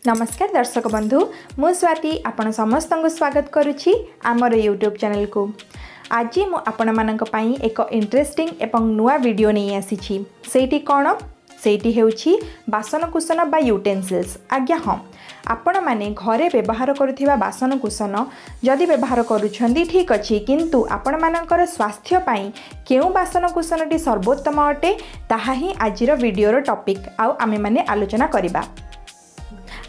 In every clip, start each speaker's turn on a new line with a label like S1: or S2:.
S1: नमस्कार दर्शक बंधु मु स्वाति आपण समस्त स्वागत करुछि आमर यूट्यूब चैनल को। आज मु आपण मानक पई एक इंटरेस्टिंग एवं नुआ वीडियो नहीं आसी। सेठी कौन सेठी हेउछि बासनकुसन बा यूटेंसिल्स। आज्ञा हाँ, आपण माने घरे व्यवहार करुथिबा बासनकुसन जदि व्यवहार करुछंदी ठीक अछि, किंतु आपण मानकर स्वास्थ्य पई केउ बासनकुसनटी सर्वोत्तम अटे ताहा ही आजिर वीडियोर टॉपिक आउ आमे माने आलोचना करिबा।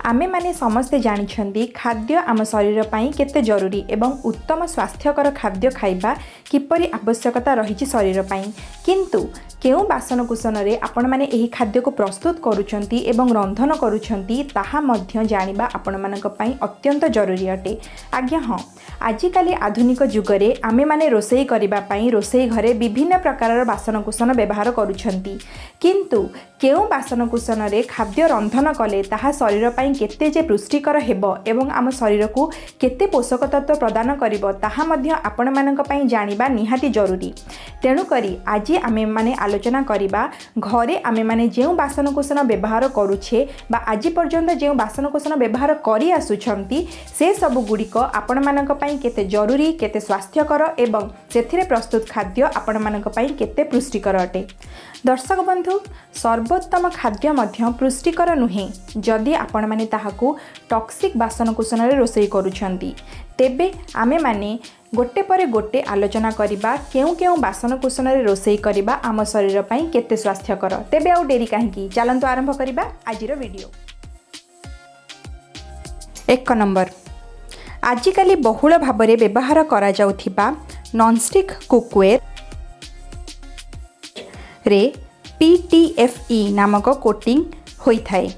S1: आमे माने समस्ते जानिछंदी खाद्य आम शरीर पई केते जरूरी एवं उत्तम स्वास्थ्यकर खाद्य खाइबा किपरि आवश्यकता रहिछि शरीर पई, किंतु केउ बासनकुसन रे आपण माने एही खाद्य को प्रस्तुत करूछंती एवं रंधन करूछंती ताहा मध्य जानिबा आपण मानक पई अत्यंत जरूरी अटे। आज्ञा हाँ, आजिकाली आधुनिक जुगरे आमे माने रोषेई करिबा पई रोषेई घरे विभिन्न प्रकारर बासनकुसन व्यवहार करूछंती, किंतु केउ बासनकुसन रे खाद्य रंधन कले ताहा शरीर पई केते जे पुष्टिकर हेबो एवं आम शरीर को केते पोषक तत्व प्रदान करिवो ताहा मध्य आपण मानक पई जानिबा निहाती जरूरी। तेणु करी आज आमे माने आलोचना करिबा घरे आमे माने जेउ बासनकुसन व्यवहार करूछे बा आज पर्यंत जेउ बासनकुसन व्यवहार करि आसुछंती से सब गुड़िक आपण मानक पई केते जरूरी, केते स्वास्थ्यकर एवं सेथिरे प्रस्तुत खाद्य आपण मानक पई केते पुष्टिकर अटे। दर्शक बंधु, सर्वोत्तम खाद्य मध्य पुष्टिकर नुहे जदि आपण माने ताहाकू टॉक्सिक बासनकुसन रे रोषेई करूछंती। तेबे आमे माने गोटे परे गोटे आलोचना करिबा केउ केउ बासनकुसन रे रोषेई करिबा आम शरीर पई केते स्वास्थ्यकर। तेबे आउ डेरी काहेकि, चलंतु आरंभ करिबा आजिर वीडियो। 1 नंबर, आजिकाली बहुल भाबरे व्यवहार करा जाउथिबा नॉनस्टिक कुकवेयर रे PTFE नामक कोटिंग होई थाए।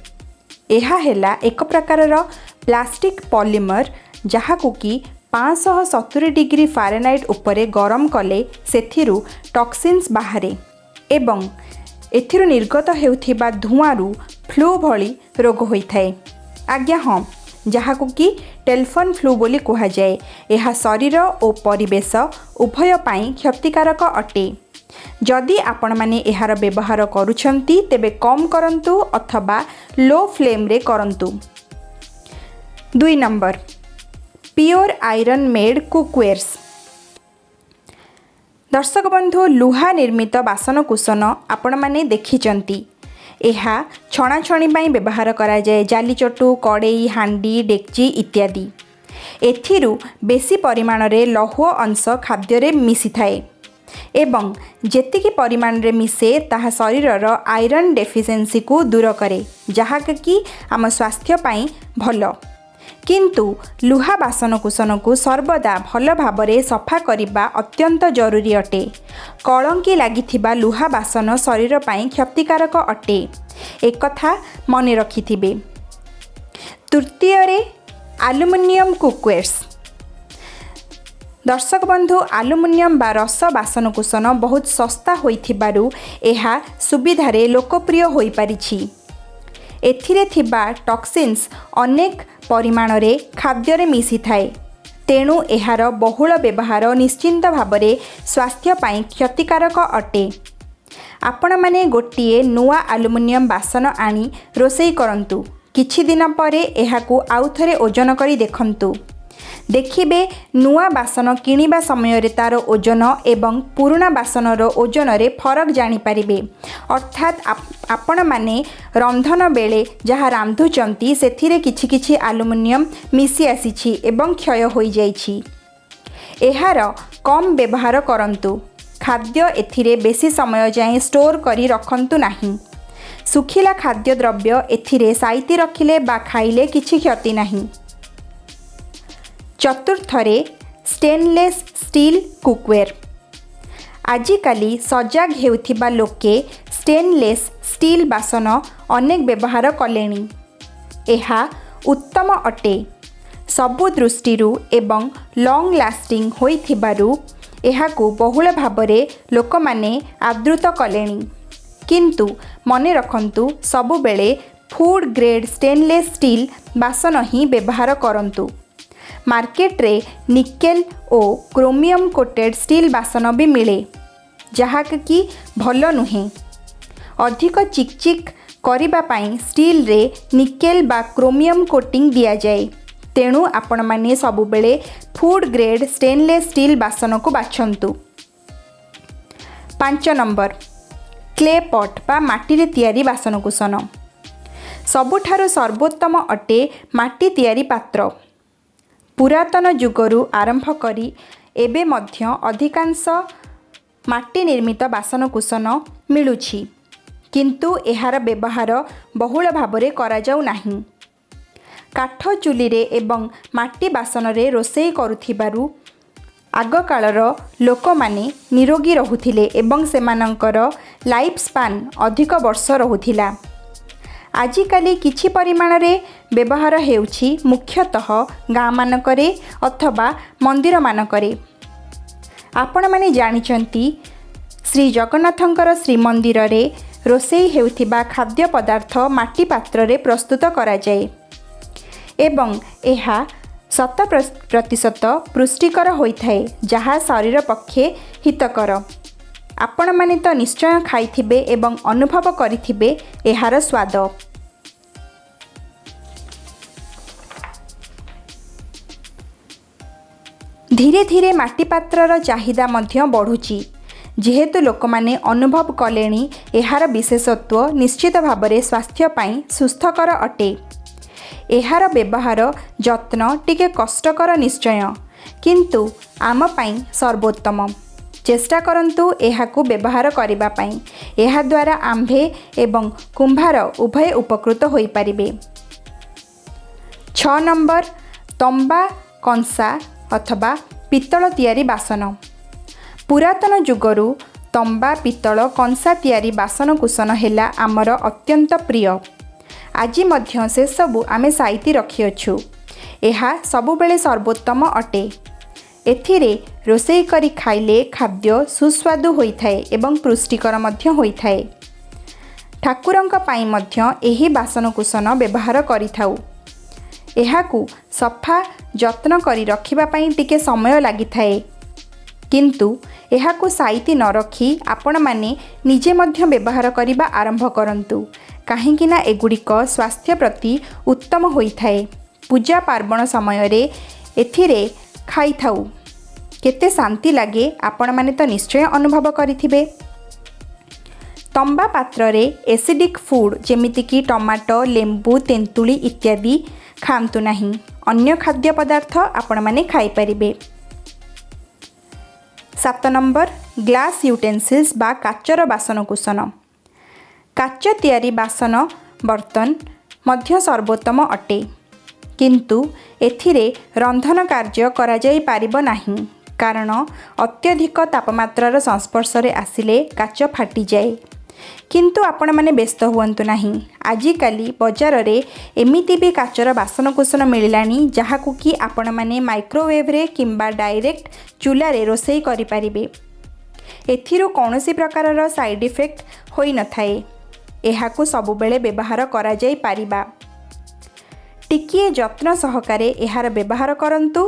S1: एहा हेला एक प्रकारर प्लास्टिक पॉलीमर जहाकू कि 570 डिग्री फारेनहाइट उपरे गरम कले सेथिरु टॉक्सिन्स बाहरे एवं एथिरु निर्गत हेउथिबा धुआंरु फ्लू भली रोग होई थाए। आज्ञा हाँ, जहाकू कि टेलीफोन फ्लू बोली कहा जाए। यह शरीर और परिवेश उभय पाई क्षतिकारक अटे। जदि आपण माने एहार व्यवहार करूछंती तेबे कम करंतु अथवा लो फ्लेम रे करंतु। 2 number, pure iron made cookwares. दर्शक बंधु, लुहा निर्मित बासनकुसन आपण माने देखिचंती। एहा छणाछणी पाई व्यवहार करा जाए। जाली चटू, कड़ेई, हांडी, डेक्ची इत्यादि। एथिरु बेसी परिमाण रे लौह अंश खाद्य रे मिसी थाए एवं जेतिकी परिमाण रे मिसे ताहा शरीरर आयरन डेफिशिएंसी को दूर करे, जहा कि आम स्वास्थ्य पाई भल। किंतु लुहा बासनकुसन को सर्वदा भल भाबरे सफा करिबा अत्यंत जरूरी अटे। कलंकी लागिथिबा लुहा बासन शरीर पाई क्षतिकारक अटे, एक कथा मने रखिथिबे। तृतीय रे एल्युमिनियम कुकवेयर्स। दर्शक बंधु, एल्युमिनियम बा रस बासनकुसन बहुत सस्ता होइथिबारु एहा सुविधारे लोकप्रिय होई पारिछि। एथिरे थिबा टॉक्सिन्स अनेक परिमाण रे खाद्य रे मिसी थाए, तेणु एहार बहुल व्यवहार निश्चिंत भाबरे स्वास्थ्य पाई क्षतिकारक अटे। आपण माने गोटिए नुआ एल्युमिनियम बासन आनी रोषेई करंतु। किछि दिन परे एहाकू आउ थरे ओजन करी देखंतु। देखिबे नुआ बासन किनिबा समय रे तार ओजन एवं पुराना बासनर ओजन रे फरक जानी पारिबे। अर्थात आपण माने रंधन बेले जहा रांधुचंती सेथिरे किछि किछि एल्युमिनियम मिसी आसीछि एवं क्षय होई जाइछि। एहार कम व्यवहार करंतु। खाद्य एथिरे बेसी समय जाए स्टोर करी रखंतु नाही। सुखिला खाद्य द्रव्य एथिरे साइती रखिले बा खाइले किछि क्षति नाही। चतुर्थरे स्टेनलेस स्टील कुकवेयर। आजिकाली सजाग हेउथिबा लोके स्टेनलेस स्टील बासन अनेक व्यवहार कलेनी। एहा उत्तम अटे सबु दृष्टिरू एवं लॉन्ग लास्टिंग होइथिबारु एहाकू बहुल भाबरे लोक माने आदृत कलेनी। किंतु मने रखंतु सबु बेले फूड ग्रेड स्टेनलेस स्टील बासन ही व्यवहार करंतु। मार्केट रे निकेल और क्रोमियम कोटेड स्टील बासन भी मिले, जहा कि भल नुहे। अधिक चिकचिक करिबा पाई स्टील रे निकेल बा क्रोमियम कोटिंग दिया जाए। तेणु आपण माने सबु बेले फूड ग्रेड स्टेनलेस स्टील बासन को बाछंतु। 5 नंबर क्ले पॉट बा माटी रे तैयारी बासनकुसन। सबुठारु सर्वोत्तम अटे माटी तैयारी पात्र। पुरातन जुगरु आरंभ करी एबे मध्य अधिकांश माटी निर्मित बासनकुसन मिलुछि, किंतु एहार व्यवहार बहुल भाबरे करा जाउ नाही। काठ चुली रे एवं माटी बासन रे रोषेई करुथिबारु आग कालर लोक माने निरोगी रहुथिले एवं सेमानंकर लाइफ स्पान अधिक वर्ष रहुथिला। आजिकाली किछि परिमाण रे व्यवहार हेउछि मुख्यतः गाँ मानकरे अथवा मंदिर मानकरे। आपण माने जानिचंती श्री जगन्नाथंकर श्रीमंदिर रे रोषेई हेउथिबा खाद्य पदार्थ माटी पात्र रे प्रस्तुत करा जाए एवं एहा 100% पुष्टिकर होइथाए, जहा शरीर पक्षे हितकर। आपण माने तो निश्चय खाइथिबे एवं अनुभव करिथिबे एहार स्वाद। धीरे धीरे माटी पात्रर चाहिदा मध्य बढ़ुची, जेहेतु लोक माने अनुभव कलेनी एहार विशेषत्व निश्चित भाबरे स्वास्थ्य पाई सुस्थकर अटे। एहार व्यवहार जत्न टिके कष्टकर निश्चय, किंतु आम पाई सर्वोत्तम। चेष्टा करंतु एहाकु व्यवहार करिबा पाई। एहा द्वारा आंभे एवं कुंभार उभय उपकृत होई परिबे। 6 नंबर तंबा कंसा अथवा पित्तल तैयारी बासन। पुरातन जुगरु तंबा पित्तल कंसा तैयारी बासन कुसन हेला आमर अत्यंत प्रिय। आज मध्य से सबु आमे साइती रखिअछु। एहा सबु बेले सर्वोत्तम अटे। एथिरे रोषेई करी खाइले खाद्य सुस्वादु होइथाए एवं पुष्टिकर मध्य होइथाए। ठाकुरंक पाई मध्य एही बासनकुसन व्यवहार करिथाउ। एहाकु सफा जत्न करी रखिबा पाई टिके समय लागिथाए, किंतु एहाकु साइती न रखी आपण माने निजे मध्य व्यवहार करिबा आरंभ करंतु, काहेकिना एगुड़िक स्वास्थ्य प्रति उत्तम होइथाए। पूजा पार्वण समय रे एथिरे खाइथाउ, केते शांति लागे आपण माने तो निश्चय अनुभव करिथिबे। तंबा पात्र रे एसिडिक फूड जेमिति कि टमाटो लेंबू तेंतुली इत्यादि खांतु नाही। अन्य खाद्य पदार्थ आपण माने खाई परिबे। 7 नंबर ग्लास यूटेंसिल्स बा काचर बासनकुसन। काच तैयारी बासन बर्तन मध्य सर्वोत्तम अटे, किंतु एथिरे रंधन कार्य करा जाई पारिबो नाही, कारण अत्यधिक तापमात्रार संस्पर्श रे आसिले काच फाटी जाए। किंतु आपण माने व्यस्त हुअंतु नाही। आजिकाली बजार रे एमिति भी काचर बासनकुसन मिलिलानी, जहाकु कि आपण माने माइक्रोवेव रे किंबा डायरेक्ट चूल्हा रे रोषेई करि पारिबे। एथिरु कौनसी प्रकारर साइड इफेक्ट होई न थाए। एहाकु सबु बेले व्यवहार करा जाई पारिबा। टिकिए जत्न सहकारे एहार व्यवहार करंतु,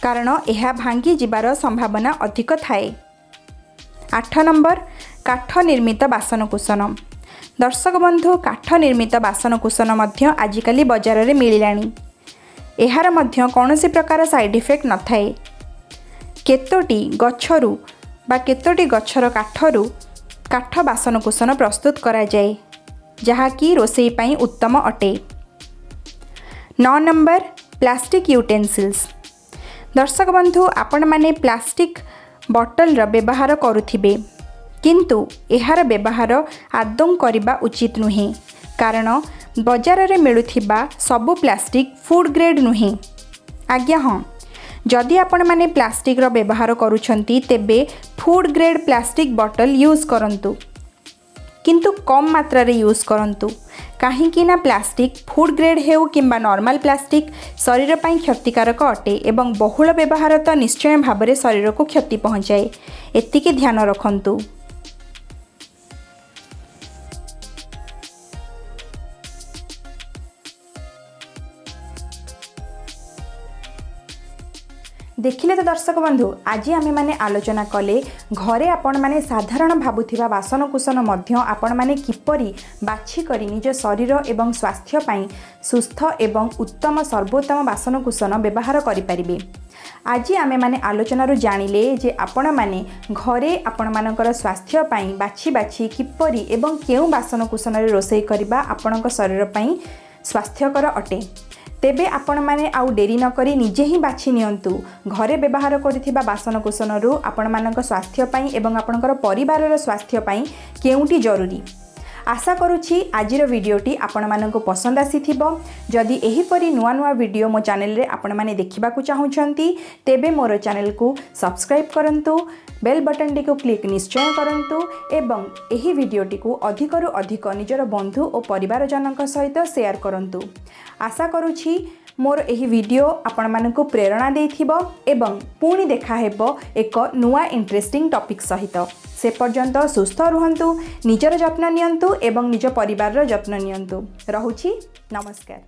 S1: कारण एहा भांगी जिबार संभावना अधिक थाए। 8 नंबर काठ निर्मित बासनकुसन। दर्शक बंधु, काठ निर्मित बासनकुसन मध्य आजिकाली बजार रे मिलिलानी। एहार मध्य कौनसी प्रकार साइड इफेक्ट न थाए। केतोटी गछरु बा केतोटी गछर काठरू काठ बासनकुसन प्रस्तुत करा जाए, जहा कि रोषेई पाई उत्तम अटे। 9 नंबर प्लास्टिक यूटेंसिल्स। दर्शक बंधु, आपण माने प्लास्टिक बॉटल र व्यवहार करुथिबे, किंतु एहार व्यवहार आदौ करिबा उचित नुहे, कारण बजार रे मिलुथिबा सबु प्लास्टिक फूड ग्रेड नुहे। आज्ञा हाँ, जदि आपण माने प्लास्टिक रो व्यवहार करूछंती तेबे food grade plastic bottle use करंतु, किंतु कम मात्रा रे यूज करंतु, काहेकि ना प्लास्टिक फूड ग्रेड हेउ किंबा नॉर्मल प्लास्टिक शरीर पाई क्षतिकारक अटे एवं बहुल व्यवहार तो निश्चय भाबरे शरीर को क्षति पहुँचाए। एतिके ध्यान रखंतु। देखिले तो दर्शक बंधु आज आमे माने आलोचना कले घरे आपण माने साधारण भाबुथिबा बासनकुसन मध्य आपण माने किपरि बाछि करी निज शरीर एवं स्वास्थ्य पई सुस्थ एवं उत्तम सर्वोत्तम बासनकुसन व्यवहार करि परिबे। आज आमे माने आलोचना जानिले जे आपण माने घरे आपण मानकर स्वास्थ्य पई बाछि बाछि किपरि एवं केउ बासनकुसन रे रोसई करबा आपणक शरीर पई स्वास्थ्यकर अटे। तेबे आपण माने आउ डेरी न करी निजे ही बाछि नियंतु घरे व्यवहार करिथिबा बासनकुसन रु आपण मानक स्वास्थ्य पई एवं आपणकर परिवारर स्वास्थ्य पई केउटी जरूरी। आशा करुछि आजिर वीडियोटी आपण मानक पसंद आसीथिबो। जदि एही परी नुआ नुआ वीडियो मो चैनल रे आपण माने देखिबा को चाहुछंती तेबे मोर चैनल को सब्सक्राइब करंतु, बेल बटन टी को क्लिक निश्चय करंतु एवं एही वीडियोटी को अधिक रु अधिक निजर बंधु और परिवार जनक सहित शेयर करंतु। आशा करुछि मोर एही वीडियो आपण मानक प्रेरणा देथिबो एवं पुणी देखा हेबो एक नुआ इंटरेस्टिंग टॉपिक सहित। से पर्यंत सुस्थ रुहंतु, निजर जत्न नियंतु एवं निज परिवारर जत्न नियंतु। रहुछि नमस्कार।